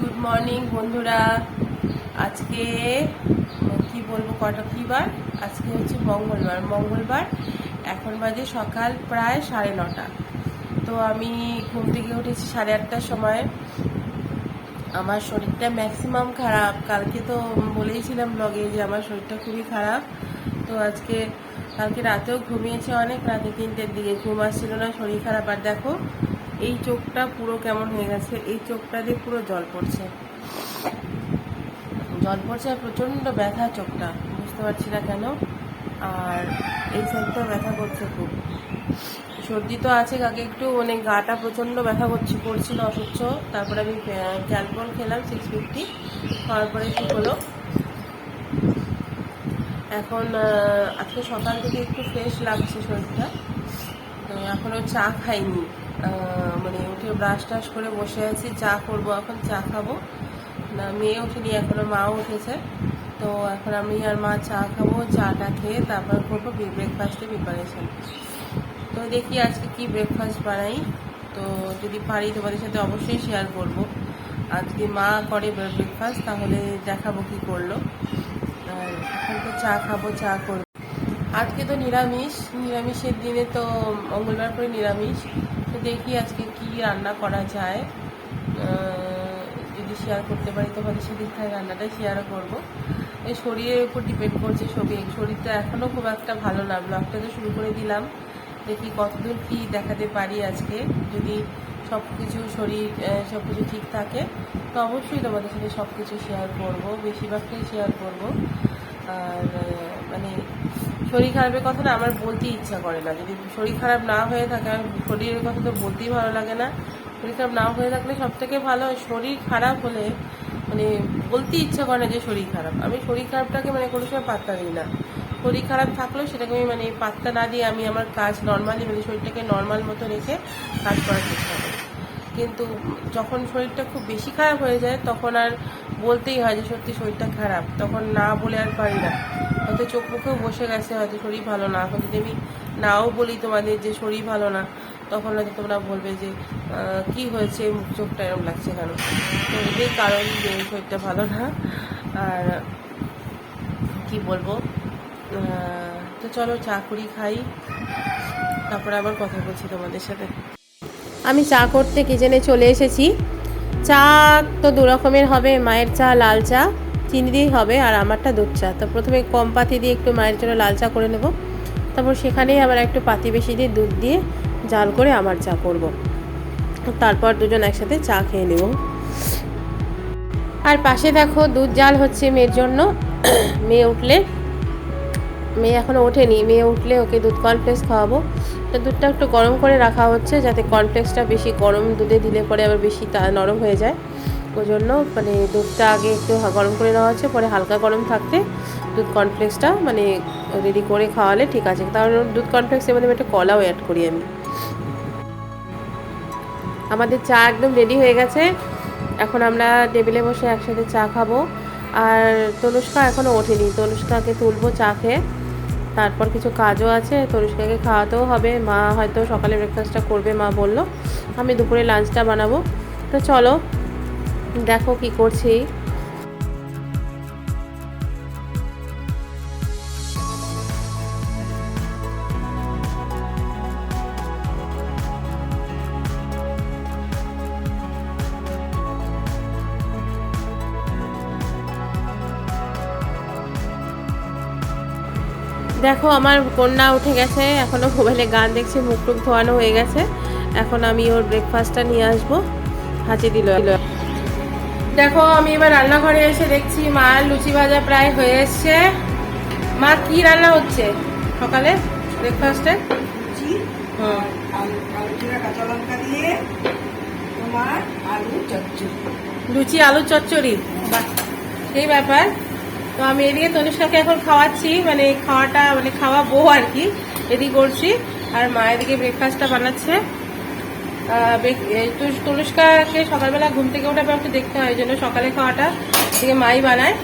Good morning বন্ধুরা। আজকে কি বলবো, কি বার? আজকে হচ্ছে মঙ্গলবার। এখন বাজে সকাল প্রায় 9:30। তো আমি ঘুম থেকে উঠেছি 8:30টার সময়। আমার শরীরটা ম্যাক্সিমাম খারাপ। কালকে তো বলেইছিলাম ব্লগে যে আমার শরীরটা খুবই খারাপ। তো কালকে রাতেও ঘুমিয়েছি অনেক, রাতে 3টের দিকে ঘুম আসছিল না, শরীর খারাপ। আর দেখো এই চোখটা পুরো কেমন হয়ে গেছে, এই চোখটা দিয়ে পুরো জল পড়ছে আর প্রচণ্ড ব্যথা চোখটা, বুঝতে পারছি না কেন। আর এই সাইডটা ব্যথা করছে খুব। সর্দি তো আছে, কাকে একটু গাটা প্রচণ্ড ব্যথা করছিল অসহ্য। তারপরে আমি ক্যালপল খেলাম 650, খাওয়ার পরে ঠিক হলো। এখন আজকে সকাল থেকে একটু ফ্রেশ লাগছে শরীরটা। তো এখনও চা খাইনি, উঠে ব্রাশ টাশ করে বসে আছি। চা করবো, এখন চা খাবো না। মেয়ে ওঠেনি এখনো, মাও উঠেছে। তো এখন আমি আর মা চা খাবো। চাটা খেয়ে তারপর করবো ব্রেকফাস্টের প্রিপারেশন। তো দেখি আজকে কি ব্রেকফাস্ট বানাই। তো যদি পারি তোমাদের সাথে অবশ্যই শেয়ার করবো। আর যদি মা করে ব্রেকফাস্ট তাহলে দেখাবো কি করলো। আর এখন তো চা খাবো, চা করবো। আজকে তো নিরামিষের দিনে, তো মঙ্গলবার করে নিরামিষ। তো দেখি আজকে কি রান্না করা যায়। যদি শেয়ার করতে পারি তোমাদের সাথে রান্নাটা শেয়ারও করবো। এই শরীরের উপর ডিপেন্ড করছে শরীরটা এখনও খুব একটা ভালো না। ব্লগটা তো শুরু করে দিলাম, দেখি কতদূর কি দেখাতে পারি আজকে। যদি সব কিছু ঠিক থাকে তো অবশ্যই তোমাদের সাথে সব কিছু শেয়ার করবো, বেশিরভাগটাই শেয়ার করবো। আর শরীর খারাপের কথা না আমার বলতেই ইচ্ছা করে না। যদি শরীর খারাপ না হয়ে থাকে, আর শরীরের কথা তো বলতেই ভালো লাগে না। শরীর খারাপ না হয়ে থাকলে সব থেকে ভালো। শরীর খারাপ হলে বলতেই ইচ্ছা করে না যে শরীর খারাপ। আমি শরীর খারাপটাকে কোনো সময় পাত্তা দিই না। শরীর খারাপ থাকলেও সেটাকে আমি পাত্তা না দিয়ে আমি আমার কাজ নর্মালি শরীরটাকে নর্মাল মতো রেখে কাজ করার চেষ্টা করি। কিন্তু যখন শরীরটা খুব বেশি খারাপ হয়ে যায় তখন আর বলতেই হয় যে সত্যি শরীরটা খারাপ। তখন না বলে আর পারি না। হয়তো চোখ মুখেও বসে গেছে, হয়তো শরীর ভালো না। এখন যদি আমি নাও বলি তোমাদের যে শরীর ভালো না, তখন হয়তো তোমরা বলবে যে কি হয়েছে, মুখ চোখটা এরকম লাগছে কেন। তো এটাই কারণ যে শরীরটা ভালো না। আর কি বলবো, তো চলো চা করি, খাই, তারপরে আবার কথা বলছি তোমাদের সাথে। আমি চা করতে কিচেনে চলে এসেছি। চা তো দু রকমের হবে, মায়ের চা লাল চা চিনি দিয়েই হবে, আর আমারটা দুধ চা। তো প্রথমে কম পাতি দিয়ে একটু মায়ের জন্য লাল চা করে নেব, তারপর সেখানেই আবার একটু পাতি বেশি দিয়ে দুধ দিয়ে জাল করে আমার চা করব। তারপর দুজন একসাথে চা খেয়ে নেব। আর পাশে দেখো দুধ জাল হচ্ছে মেয়ের জন্য। মেয়ে এখনও ওঠেনি, মেয়ে উঠলে ওকে দুধ কর্নফ্লেক্স খাওয়াবো। তো দুধটা একটু গরম করে রাখা হচ্ছে, যাতে কর্নফ্লেক্সটা বেশি গরম দুধে দিলে পরে আবার বেশি নরম হয়ে যায়। ওই জন্য দুধটা আগে একটু গরম করে নেওয়া হচ্ছে, পরে হালকা গরম থাকতে দুধ কর্নফ্লেক্সটা রেডি করে খাওয়ালে ঠিক আছে। কারণ দুধ কর্নফ্লেক্সের মধ্যে একটা কলাও অ্যাড করি আমি। আমাদের চা একদম রেডি হয়ে গেছে। এখন আমরা টেবিলে বসে একসাথে চা খাবো। আর তনুষ্কা এখনও ওঠেনি, তনুষ্কাকে তুলবো চা খেয়ে। তারপর কিছু কাজও আছে, তনুষ্কাকে খাওয়াতেও হবে। মা হয়তো সকালে ব্রেকফাস্টটা করবে, মা বললো। আমি দুপুরে লাঞ্চটা বানাবো। তো চলো দেখো কি করছি। দেখো আমার কন্যা উঠে গেছে, এখনও মোবাইলে গান দেখছে, মুখ টুক ধোয়ানো হয়ে গেছে। এখন আমি ওর ব্রেকফাস্টটা নিয়ে আসবো। হাঁচি দিল। দেখো আমি এবার রান্নাঘরে এসে দেখছি মার লুচি ভাজা প্রায় হয়ে এসছে। মা কি রান্না হচ্ছে সকালে ব্রেকফাস্টে? লুচি আলু চচ্চড়ি, বাহ সেই ব্যাপার। তো আমি এদিকে তনুষ্কাকে এখন খাওয়াচ্ছি, খাওয়াবো আর কি, রেডি করছি। আর মা এদিকে ব্রেকফাস্টটা বানাচ্ছে। তনুষ্কাকে সকালবেলা ঘুম থেকে ওঠার পর একটু দেখতে হয়, এই জন্য সকালে খাওয়াটা এদিকে মাই বানায়।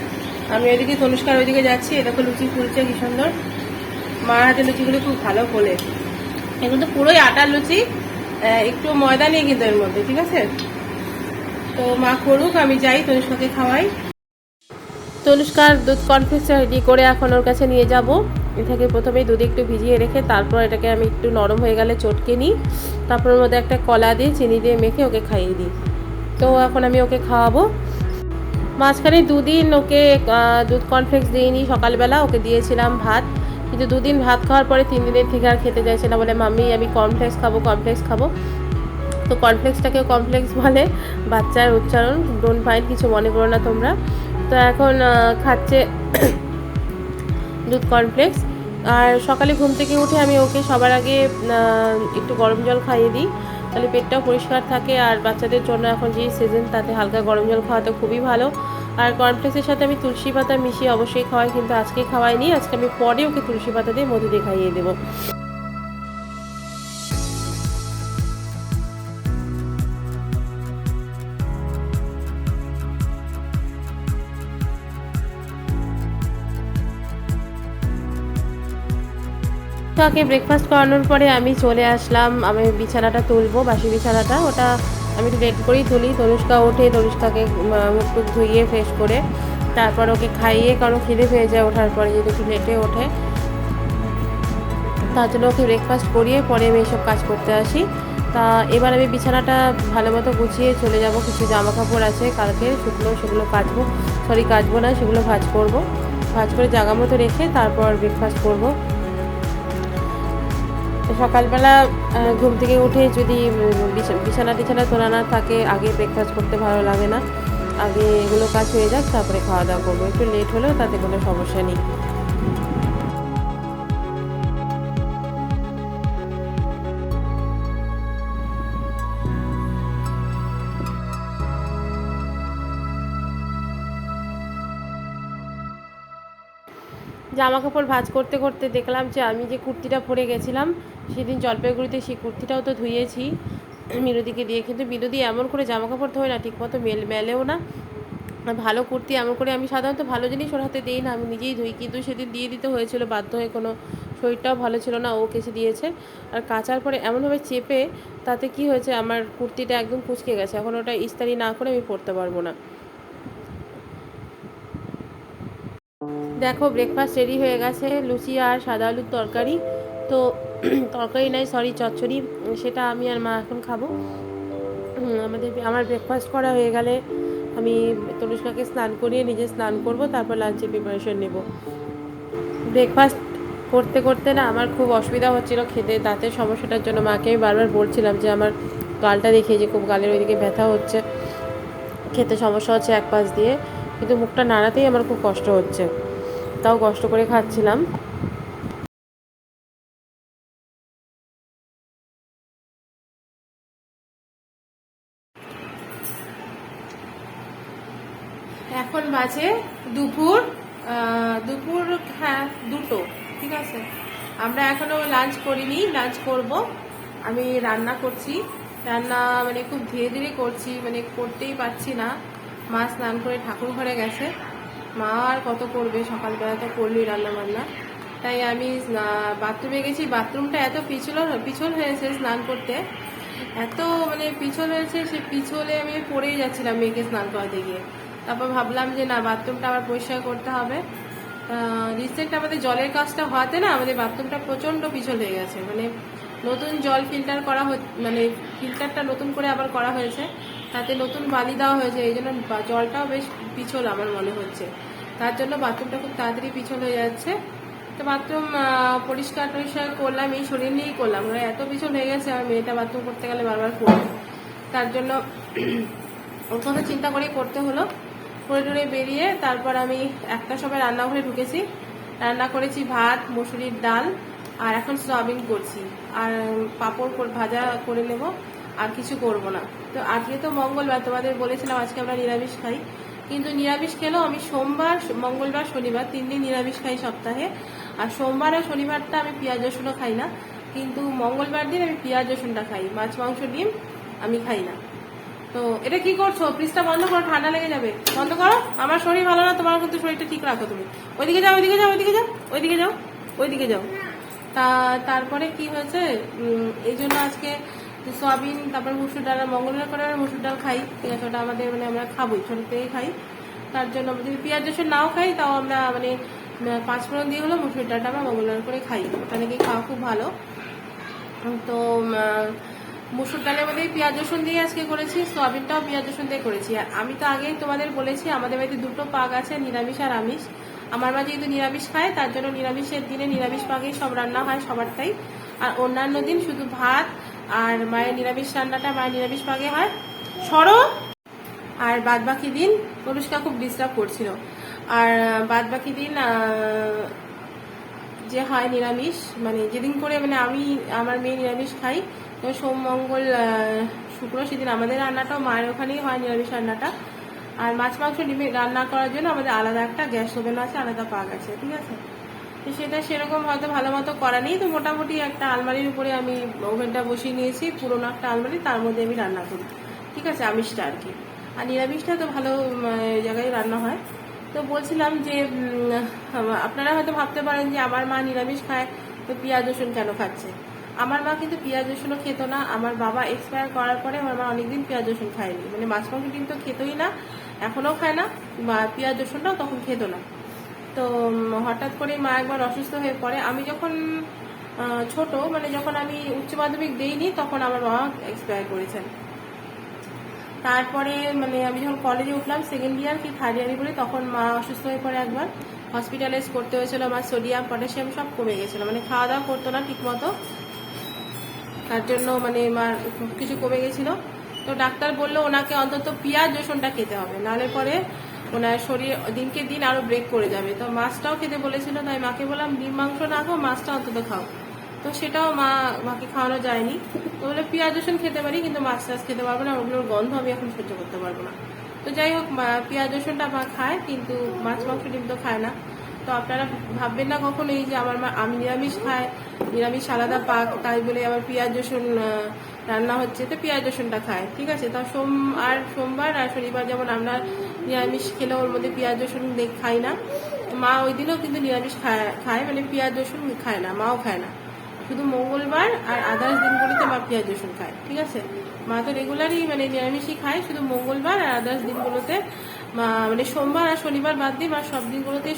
আমি ওইদিকে তনুষ্কার ওইদিকে যাচ্ছি। এরকম লুচি ফুলছে কি সুন্দর। মার হাতে লুচিগুলো খুব ভালো ফোলে। এগুলো তো পুরোই আটার লুচি, একটু ময়দা নেই কিন্তু এর মধ্যে, ঠিক আছে। তো মা করুক, আমি যাই তনুষ্কাকে খাওয়াই। তনুষ্কার দুধ কনফ্লেক্স রেডি করে এখন ওর কাছে নিয়ে যাব। এটাকে প্রথমেই দুধে একটু ভিজিয়ে রেখে তারপর এটাকে আমি একটু নরম হয়ে গেলে চটকে নিই, তারপর ওর মধ্যে একটা কলা দিয়ে চিনি দিয়ে মেখে ওকে খাইয়ে দিই। তো এখন আমি ওকে খাওয়াবো। মাঝখানে দুদিন ওকে দুধ কনফ্লেক্স দিইনি, সকালবেলা ওকে দিয়েছিলাম ভাত, কিন্তু দুদিন ভাত খাওয়ার পরে 3 দিনের থেকে আর খেতে চাইছে না, বলে মাম্মি আমি কর্নফ্লেক্স খাবো, কর্নফ্লেক্স খাবো। তো কর্নফ্লেক্সটাকেও কমপ্লেক্স বলে, বাচ্চার উচ্চারণ, ডোন্ট মাইন্ড, কিছু মনে করো না তোমরা। তো এখন খাচ্ছে দুধ কর্নফ্লেক্স। আর সকালে ঘুম থেকে উঠে আমি ওকে সবার আগে একটু গরম জল খাইয়ে দিই, তাহলে পেটটাও পরিষ্কার থাকে। আর বাচ্চাদের জন্য এখন যে সিজন, তাতে হালকা গরম জল খাওয়াতে খুবই ভালো। আর কর্নফ্লেক্সের সাথে আমি তুলসী পাতা মিশিয়ে অবশ্যই খাওয়াই, কিন্তু আজকে খাওয়াইনি, আজকে আমি পরে ওকে তুলসী পাতা দিয়ে মধু দিয়ে খাইয়ে দেবো। তাকে ব্রেকফাস্ট করানোর পরে আমি চলে আসলাম, আমি বিছানাটা তুলবো, বাসি বিছানাটা, ওটা আমি একটু লেট করেই তুলি। তনুষ্কা ওঠে, তনুষ্কাকে মুখ টুক ধুইয়ে ফ্রেশ করে তারপর ওকে খাইয়ে, কারণ খিদে পেয়ে যায় ওঠার পরে, যদি একটু লেটে ওঠে, তার জন্য ওকে ব্রেকফাস্ট করিয়ে পরে আমি এইসব কাজ করতে আসি। তা এবার আমি বিছানাটা ভালো মতো গুছিয়ে চলে যাব। কিছু জামা কাপড় আছে কালকে শুকনো, সেগুলো কাচবো না, সেগুলো ভাঁজ করব, ভাঁজ করে জায়গা মতো রেখে তারপর ব্রেকফাস্ট করব। সকালবেলা ঘুম থেকে উঠে যদি বিছানা তোলা না থাকে, আগে ব্রেকফাস্ট করতে ভালো লাগে না, আগে এগুলো কাজ হয়ে যাক তারপরে খাওয়া দাওয়া করবো, একটু লেট হলেও তাতে কোনো সমস্যা নেই। জামা কাপড় ভাঁজ করতে করতে দেখলাম যে আমি যে কুর্তিটা পরে গেছিলাম সেদিন জলপাইগুড়িতে, সেই কুর্তিটাও তো ধুয়েছি মিরুদিকে দিয়ে, কিন্তু মিরুদি এমন করে জামা কাপড় ধোয় না ঠিকমতো, মেলেও না। ভালো কুর্তি এমন করে, আমি সাধারণত ভালো জিনিস ওর হাতে দিই না, আমি নিজেই ধুই, কিন্তু সেদিন দিয়ে দিতে হয়েছিল বাধ্য হয়ে, কোনো শরীরটাও ভালো ছিল না, ও কেচে দিয়েছে। আর কাচার পরে এমনভাবে চেপে, তাতে কি হয়েছে, আমার কুর্তিটা একদম কুঁচকে গেছে, এখন ওটা ইস্তারি না করে আমি পরতে পারবো না। দেখো ব্রেকফাস্ট রেডি হয়ে গেছে, লুচি আর সাদা আলুর তরকারি। তো তরকারি নাই, সরি চচ্চড়ি, সেটা আমি আর মা এখন খাবো। আমার ব্রেকফাস্ট করা হয়ে গেলে আমি তনুষ্কাকে স্নান করিয়ে নিজে স্নান করব, তারপর লাঞ্চের প্রিপারেশন নেব। ব্রেকফাস্ট করতে করতে না আমার খুব অসুবিধা হচ্ছিল খেতে, দাঁতের সমস্যাটার জন্য মাকে আমি বারবার বলছিলাম যে আমার গালটা দেখে যে খুব গালের ওইদিকে ব্যথা হচ্ছে, খেতে সমস্যা হচ্ছে এক পাশ দিয়ে, কিন্তু মুখটা নাড়াতেই আমার খুব কষ্ট হচ্ছে, তাও কষ্ট করে খাচ্ছিলাম। এখন বাজে দুপুর, হ্যাঁ 2টো, ঠিক আছে। আমরা এখনো লাঞ্চ করিনি, লাঞ্চ করব। আমি রান্না করছি, রান্না মানে খুব ধীরে ধীরে করছি, মানে করতেই পারছি না। মা স্নান করে ঠাকুর ঘরে গেছে, মা আর কত করবে, সকালবেলা তো করলই রান্না বান্না। তাই আমি বাথরুমে গেছি, বাথরুমটা এত পিছল হয়েছে স্নান করতে, এত মানে পিছল হয়েছে, সে পিছলে আমি পড়েই যাচ্ছিলাম মেয়েকে স্নান করাতে গিয়ে। তারপর ভাবলাম যে না, বাথরুমটা আবার পরিষ্কার করতে হবে। রিসেন্ট আমাদের জলের কাজটা হওয়াতে না আমাদের বাথরুমটা প্রচণ্ড পিছল হয়ে গেছে, মানে নতুন জল ফিল্টার করা, মানে ফিল্টারটা নতুন করে আবার করা হয়েছে, তাতে নতুন বালি দেওয়া হয়েছে, এই জন্য জলটাও বেশ পিছল আমার মনে হচ্ছে, তার জন্য বাথরুমটা খুব তাড়াতাড়ি পিছল হয়ে যাচ্ছে। তো বাথরুম পরিষ্কার করলাম, এই শরীর নিয়েই করলাম, মানে এত পিছল হয়ে গেছে, আমার মেয়েটা বাথরুম করতে গেলে বারবার করবে, তার জন্য ওর কথা চিন্তা করেই করতে হলো। করে টরে বেরিয়ে তারপর আমি একটা সময় রান্নাঘরে ঢুকেছি, রান্না করেছি ভাত, মসুরির ডাল, আর এখন সয়াবিন করছি, আর পাঁপড় ভাজা করে নেব, আর কিছু করব না। তো আজকে তো মঙ্গলবার, তোমাদের বলেছিলাম আজকে আমরা নিরামিষ খাই, কিন্তু নিরামিষ খেলেও আমি সোমবার, মঙ্গলবার, শনিবার 3 দিন নিরামিষ খাই সপ্তাহে। আর সোমবার আর শনিবারটা আমি পেঁয়াজ রসুনও খাই না, কিন্তু মঙ্গলবার দিন আমি পেঁয়াজ রসুনটা খাই, মাছ মাংস ডিম আমি খাই না। তো এটা কি করছো, ফ্রিজটা বন্ধ করো, ঠান্ডা লেগে যাবে, বন্ধ করো। আমার শরীর ভালো না, তোমার কিন্তু শরীরটা ঠিক রাখো তুমি। ওইদিকে যাও, ওইদিকে যাও, ওইদিকে যাও, ওইদিকে যাও, ওইদিকে যাও। তারপরে কি হয়েছে, এই জন্য আজকে তো সয়াবিন, তারপর মুসুর ডাল, মঙ্গলবার করে আমরা মুসুর ডাল খাই, ঠিক আছে, ওটা আমাদের মানে আমরা খাবোই, ছোটো থেকে খাই। তার জন্য যদি পেঁয়াজ রসুন নাও খাই তাও আমরা মানে 5 ফোড়ন দিয়ে হলো মুসুর ডালটা আমরা মঙ্গলবার করে খাই, ওটা নাকি খাওয়া খুব ভালো। তো মুসুর ডালের মধ্যে পেঁয়াজ রসুন দিয়ে আজকে করেছি, সয়াবিনটাও পেঁয়াজ রসুন দিয়ে করেছি। আর আমি তো আগেই তোমাদের বলেছি আমাদের বাড়িতে 2টো পাক আছে, নিরামিষ আর আমিষ। আমার মা যেহেতু নিরামিষ খায় তার জন্য নিরামিষের দিনে নিরামিষ পাকেই সব রান্না হয় সবারটাই, আর অন্যান্য দিন শুধু ভাত আর মায়ের নিরামিষ রান্নাটা মায়ের নিরামিষ পাকে হয়। সরো। আর বাদ বাকি দিন অনুষ্কা খুব ডিস্টার্ব করছিল। আর বাদ বাকি দিন যে হয় নিরামিষ, মানে যেদিন করে মানে আমি আমার মেয়ে নিরামিষ খাই, তো সোম মঙ্গল শুক্র সেদিন আমাদের রান্নাটাও মায়ের ওখানেই হয় নিরামিষ রান্নাটা। আর মাছ মাংস রান্না করার জন্য আমাদের আলাদা একটা গ্যাস ওভেন আছে, আলাদা পাক আছে, ঠিক আছে। তো সেটা সেরকম হয়তো ভালো মতো করা নেই, তো মোটামুটি একটা আলমারির উপরে আমি ওভেনটা বসিয়ে নিয়েছি, পুরোনো একটা আলমারি, তার মধ্যে আমি রান্না করি, ঠিক আছে, আমিষটা আর কি। আর নিরামিষটা তো ভালো জায়গায় রান্না হয়। তো বলছিলাম যে আপনারা হয়তো ভাবতে পারেন যে আমার মা নিরামিষ খায় তো পেঁয়াজ রসুন কেন খাচ্ছে। আমার মা কিন্তু পেঁয়াজ রসুনও খেত না। আমার বাবা এক্সপায়ার করার পরে আমার মা অনেকদিন পেঁয়াজ রসুন খায়নি, মানে মাছ মাংস কিন্তু খেতই না, এখনও খায় না, বা পেঁয়াজ রসুনটাও তখন খেত না। তো হঠাৎ করে মা একবার অসুস্থ হয়ে পড়ে। আমি যখন ছোট, মানে যখন আমি উচ্চ মাধ্যমিক দেইনি তখন আমার বাবা এক্সপায়ার করেছেন। তারপরে মানে আমি যখন কলেজে উঠলাম, 2nd ইয়ার কি 3rd ইয়ারে পড়ি, তখন মা অসুস্থ হয়ে পড়ে, একবার হসপিটালাইজ করতে হয়েছিল। আমার সোডিয়াম পটাশিয়াম সব কমে গেছিলো, মানে খাওয়া দাওয়া করতো না ঠিক মতো, তার জন্য মানে মার কিছু কমে গেছিলো। তো ডাক্তার বললো ওনাকে অন্তত পেঁয়াজ রসুনটা খেতে হবে, নাহলে পরে ওনার শরীর দিনকে দিন আরো ব্রেক করে যাবে। তো মাছটাও খেতে বলেছিল, তাই মাকে বললাম ডিম মাংস না খাও, মাছটা অন্তত খাও। তো সেটাও মাকে খাওয়ানো যায়নি। তো বলে পেঁয়াজ রসুন খেতে পারি কিন্তু মাছ টাছ খেতে পারবো না, ওগুলোর গন্ধ আমি এখন সহ্য করতে পারবো না। তো যাই হোক, পেঁয়াজ রসুনটা মা খায় কিন্তু মাছ মাংস ডিম তো খায় না। তো আপনারা ভাববেন না কখনো এই যে আমার মা, আমি নিরামিষ খাই, নিরামিষ আলাদা পাক, তাই বলে আবার পেঁয়াজ রসুন রান্না হচ্ছে তো পেঁয়াজ রসুনটা খায়, ঠিক আছে। তা সোমবার আর শনিবার যেমন আমরা নিরামিষ খেলে ওর মধ্যে পেঁয়াজ রসুন খাই না, মা ওই দিনও কিন্তু নিরামিষ খায়, মানে পেঁয়াজ রসুন খায় না, মাও খায় না, শুধু মঙ্গলবার আর আদার্স দিনগুলিতে মা পেঁয়াজ রসুন খায়, ঠিক আছে। মা তো রেগুলারই মানে নিরামিষই খায়, শুধু মঙ্গলবার আর আদার্স দিনগুলোতে মা মানে সোমবার আর শনিবার বাদ দিয়ে মা সব দিনগুলোতেই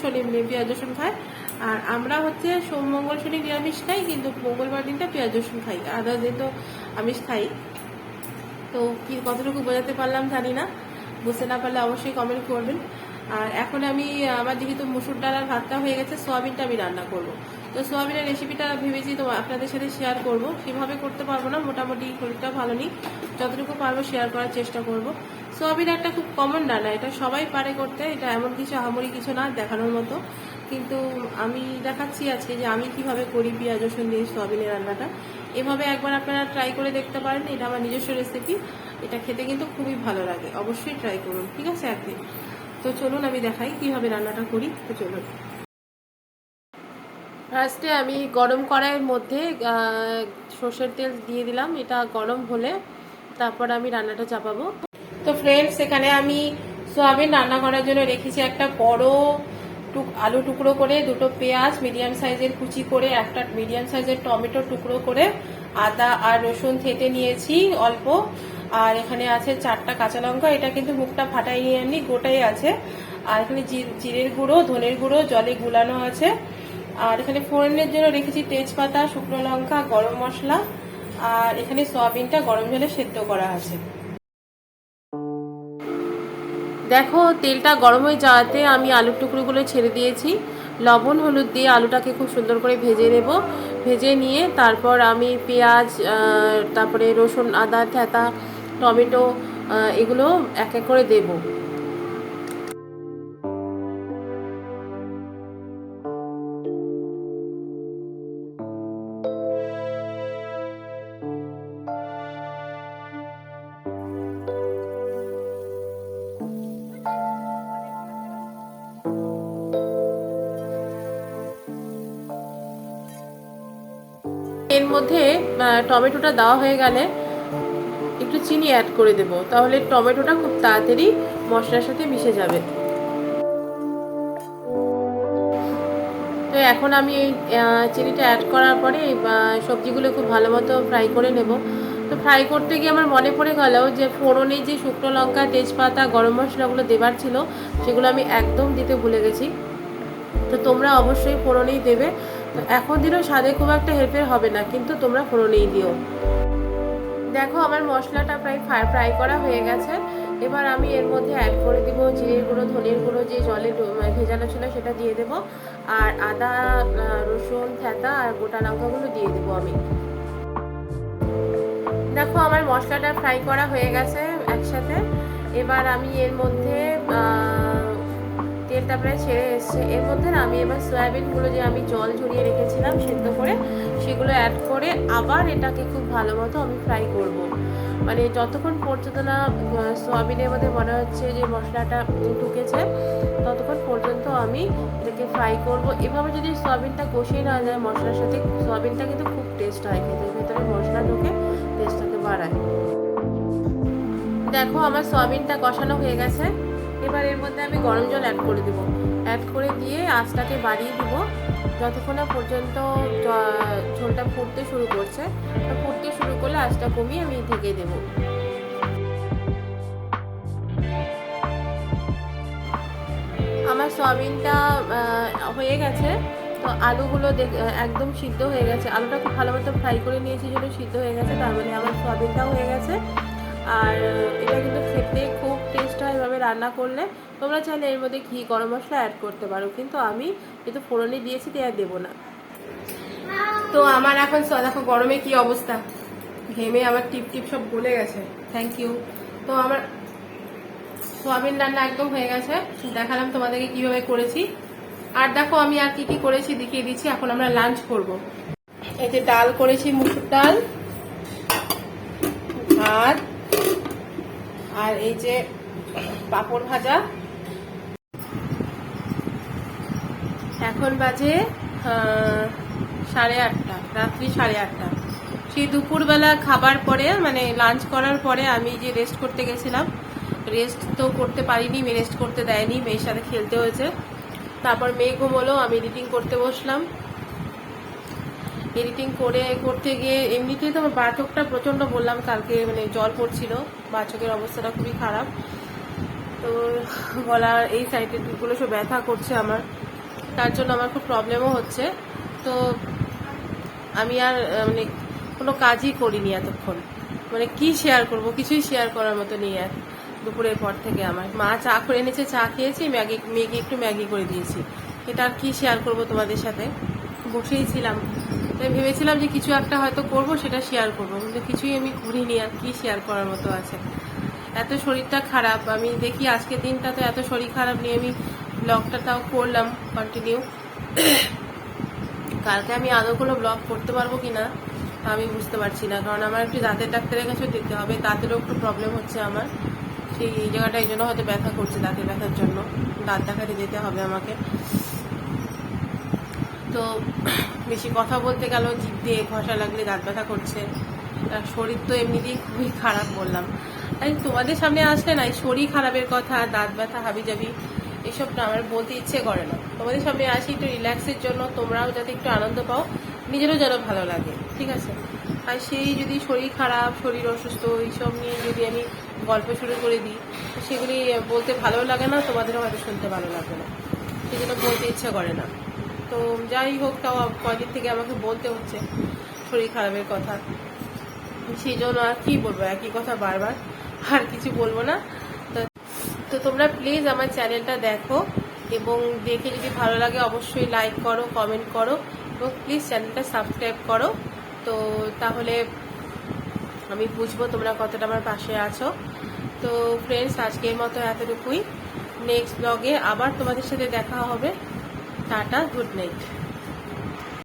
পেঁয়াজ রসুন খায়। আর আমরা হচ্ছে সোম মঙ্গল শনি নিরামিষ খাই, কিন্তু মঙ্গলবার দিনটা পেঁয়াজ রসুন খাই, আদার্স দিন তো আমিষ খাই। তো কি কতটুকু বোঝাতে পারলাম জানি না, বুঝতে না পারলে অবশ্যই কমেন্ট করবেন। আর এখন আমি আমার যেহেতু মুসুর ডাল আর ভাতটা হয়ে গেছে, সোয়াবিনটা আমি রান্না করব। তো সোয়াবিনের রেসিপিটা ভেবেছি তো আপনাদের সাথে শেয়ার করব, সেভাবে করতে পারবো না, মোটামুটি শরীরটা ভালো নেই, যতটুকু পারবো শেয়ার করার চেষ্টা করব। সোয়াবিন একটা খুব কমন রান্না, এটা সবাই পারে করতে, এটা এমন কিছু আহামরি কিছু না দেখানোর মতো, কিন্তু আমি দেখাচ্ছি আজকে যে আমি কিভাবে করি পেঁয়াজ রসুন দিয়ে সোয়াবিনের রান্নাটা। এভাবে একবার আপনারা ট্রাই করে দেখতে পারেন, এটা আমার নিজস্ব রেসিপি, এটা খেতে কিন্তু খুবই ভালো লাগে, অবশ্যই ট্রাই করুন, ঠিক আছে একদিন। তো চলুন আমি দেখাই কিভাবে রান্নাটা করি, তো চলুন। ফার্স্টে আমি গরম কড়াইয়ের মধ্যে সর্ষের তেল দিয়ে দিলাম, এটা গরম হলে তারপর আমি রান্নাটা চাপাবো। তো ফ্রেন্ডস, এখানে আমি সোয়াবিন রান্না করার জন্য রেখেছি একটা বড় আলু টুকরো করে, 2টো পেঁয়াজ মিডিয়াম সাইজের কুচি করে, একটা মিডিয়াম সাইজের টমেটো টুকরো করে, আদা আর রসুন থেতে নিয়েছি অল্প, আর এখানে আছে 4টা কাঁচা লঙ্কা, এটা কিন্তু মুখটা ফাটাই নিয়ে এমনি গোটাই আছে। আর এখানে জিরের গুঁড়ো, ধনের গুঁড়ো জলে গুলানো আছে। আর এখানে ফোড়নের জন্য রেখেছি তেজপাতা, শুকনো লঙ্কা, গরম মশলা, আর এখানে সয়াবিনটা গরম জলে সেদ্ধ করা আছে। দেখো তেলটা গরম হয়ে যাওয়াতে আমি আলুর টুকরোগুলো ছেড়ে দিয়েছি, লবণ হলুদ দিয়ে আলুটাকে খুব সুন্দর করে ভেজে নেব। ভেজে নিয়ে তারপর আমি পেঁয়াজ, তারপরে রসুন আদা থেতা, টমেটো, এগুলো এক এক করে দেবো। এর মধ্যে টমেটোটা দেওয়া হয়ে গেলে একটু চিনি অ্যাড করে দেব, তাহলে টমেটোটা খুব তাড়াতাড়ি মশলার সাথে মিশে যাবে। তো এখন আমি এই চিনিটা অ্যাড করার পরে সবজিগুলো খুব ভালো মতো ফ্রাই করে নেব। তো ফ্রাই করতে গিয়ে আমার মনে পড়ে গেল যে ফোড়নে যে শুকনো লঙ্কা, তেজপাতা, গরম মশলাগুলো দেবার ছিল সেগুলো আমি একদম দিতে ভুলে গেছি। তো তোমরা অবশ্যই ফোড়নেই দেবে। তো এখন দিলেও স্বাদে খুব একটা হেরফের হবে না, কিন্তু তোমরা ফোড়নেই দিও। দেখো আমার মশলাটা প্রায় ফ্রাই করা হয়ে গেছে। এবার আমি এর মধ্যে অ্যাড করে দিব জিরের গুঁড়ো, ধনের গুঁড়ো, যে জলে ভেজানো ছিল সেটা দিয়ে দেব, আর আদা, রসুন থেঁতা আর গোটা লঙ্কাগুলো দিয়ে দেবো আমি। দেখো আমার মশলাটা ফ্রাই করা হয়ে গেছে একসাথে। এবার আমি এর মধ্যে তেলটা প্রায় ছেড়ে এসছে, এর মধ্যে না আমি এবার সয়াবিনগুলো যে আমি জল ঝরিয়ে রেখেছিলাম সেদ্ধ করে, সেগুলো অ্যাড করে আবার এটাকে খুব ভালো মতো আমি ফ্রাই করব। মানে যতক্ষণ পর্যন্ত না সয়াবিনের মধ্যে মনে হচ্ছে যে মশলাটা ঢুকেছে, ততক্ষণ পর্যন্ত আমি এটাকে ফ্রাই করব। এভাবে যদি সয়াবিনটা কষিয়ে না যায় মশলার সাথে, সয়াবিনটা কিন্তু খুব টেস্ট হয়, কিন্তু ভেতরে মশলা ঢুকে টেস্টটাকে বাড়ায়। দেখো আমার সয়াবিনটা কষানো হয়ে গেছে। এবার এর মধ্যে আমি গরম জল অ্যাড করে দেবো, অ্যাড করে দিয়ে আঁচটাকে বাড়িয়ে দিব যতক্ষণ না পর্যন্ত ঝোলটা ফুটতে শুরু করছে। ফুটতে শুরু করলে আঁচটা কমিয়ে আমি ঢেকে দেবো। আমার সয়াবিনটা হয়ে গেছে। তো আলুগুলো একদম সিদ্ধ হয়ে গেছে, আলুটা খুব ভালো মতো ফ্রাই করে নিয়েছি জন্য সিদ্ধ হয়ে গেছে, তার মানে আমার সয়াবিনটাও হয়ে গেছে। আর এটা কিন্তু খেতে খুব টেস্ট হয় এভাবে রান্না করলে। তোমরা চাইলে এর মধ্যে ঘি, গরম মশলা অ্যাড করতে পারো, কিন্তু আমি যেহেতু ফোড়নে দিয়েছি তাই আর দেবো না। তো আমার এখন দেখো গরমে কি অবস্থা, ঘেমে আমার টিপ টিপ সব গলে গেছে। Thank you. তো আমার সোয়াবিন রান্না একদম হয়ে গেছে, দেখালাম তোমাদেরকে কিভাবে করেছি। আর দেখো আমি আর কি কি করেছি দেখিয়ে দিচ্ছি। এখন আমরা লাঞ্চ করব। এই যে ডাল করেছি, মুসুর ডাল, ভাত, আর এই যে পাঁপড় ভাজা। এখন বাজে 8:30, রাত্রি 8:30। সেই দুপুরবেলা খাবার পরে মানে লাঞ্চ করার পরে আমি যে রেস্ট করতে গেছিলাম, রেস্ট তো করতে পারিনি, মেয়ে রেস্ট করতে দেয়নি, মেয়ের সাথে খেলতে হয়েছে। তারপর মেয়ে ঘুমোলো, আমি এডিটিং করতে বসলাম। এডিটিং করতে গিয়ে এমনিতেই তো আমার বাচকটা প্রচণ্ড, বললাম কালকে মানে জল পড়ছিল, বাচকের অবস্থাটা খুবই খারাপ। তো গলার এই সাইডের দিকগুলো সব ব্যথা করছে আমার, তার জন্য আমার খুব প্রবলেমও হচ্ছে। তো আমি আর মানে কোনো কাজই করিনি এতক্ষণ, মানে কি শেয়ার করব, কিছুই শেয়ার করার মতো নেই। আর দুপুরের পর থেকে আমার মা চা করে এনেছে, চা খেয়েছি, মেয়েকে একটু ম্যাগি করে দিয়েছি। এটা আর কি শেয়ার করব তোমাদের সাথে, বসেই ছিলাম। তাই ভেবেছিলাম যে কিছু একটা হয়তো করব, সেটা শেয়ার করব, কিন্তু কিছুই আমি করিনি। আর কি শেয়ার করার মতো আছে, এত শরীরটা খারাপ। আমি দেখি আজকের দিনটা তো এত শরীর খারাপ নিয়ে আমি ব্লগটা তাও করলাম কন্টিনিউ। কালকে আমি আদৌ কোনো ব্লগ করতে পারবো কিনা আমি বুঝতে পারছি না, কারণ আমার একটু দাঁতের ডাক্তারের কাছে যেতে হবে, দাঁতেরও একটু প্রবলেম হচ্ছে আমার। সেই জায়গাটা এই জন্য হয়তো ব্যথা করছে, দাঁতের ব্যথার জন্য দাঁত দেখাতে যেতে হবে আমাকে। তো বেশি কথা বলতে গেল জিভ দিয়ে ঘষা লাগলে দাঁত ব্যথা করছে। শরীর তো এমনিতেই খুবই খারাপ বললাম, তাই তোমাদের সামনে আসলে না এই শরীর খারাপের কথা, দাঁত ব্যথা, হাবিজাবি এসব না আমার বলতে ইচ্ছে করে না। তোমাদের সামনে আসি একটু রিল্যাক্সের জন্য, তোমরাও যাতে একটু আনন্দ পাও, নিজেরও যেন ভালো লাগে, ঠিক আছে? আর সেই যদি শরীর খারাপ, শরীর অসুস্থ, এইসব নিয়ে যদি আমি গল্প শুরু করে দিই, সেগুলি বলতে ভালো লাগে না, তোমাদেরও হয়তো শুনতে ভালো লাগবে না, সেই জন্য বলতে ইচ্ছে করে না। তো যাই হোক, তাও কয়েকদিন থেকে আমাকে বলতে হচ্ছে শরীর খারাপের কথা, সেই জন্য আর কি বলবো, একই কথা বারবার, আর কিছু বলবো না। তো তোমরা প্লিজ আমার চ্যানেলটা দেখো, এবং দেখে যদি ভালো লাগে অবশ্যই লাইক করো, কমেন্ট করো, এবং প্লিজ চ্যানেলটা সাবস্ক্রাইব করো। তো তাহলে আমি বুঝবো তোমরা কতটা আমার পাশে আছো। তো ফ্রেন্ডস, আজকের মতো এতটুকুই। নেক্সট ব্লগে আবার তোমাদের সাথে দেখা হবে। Tata, good night.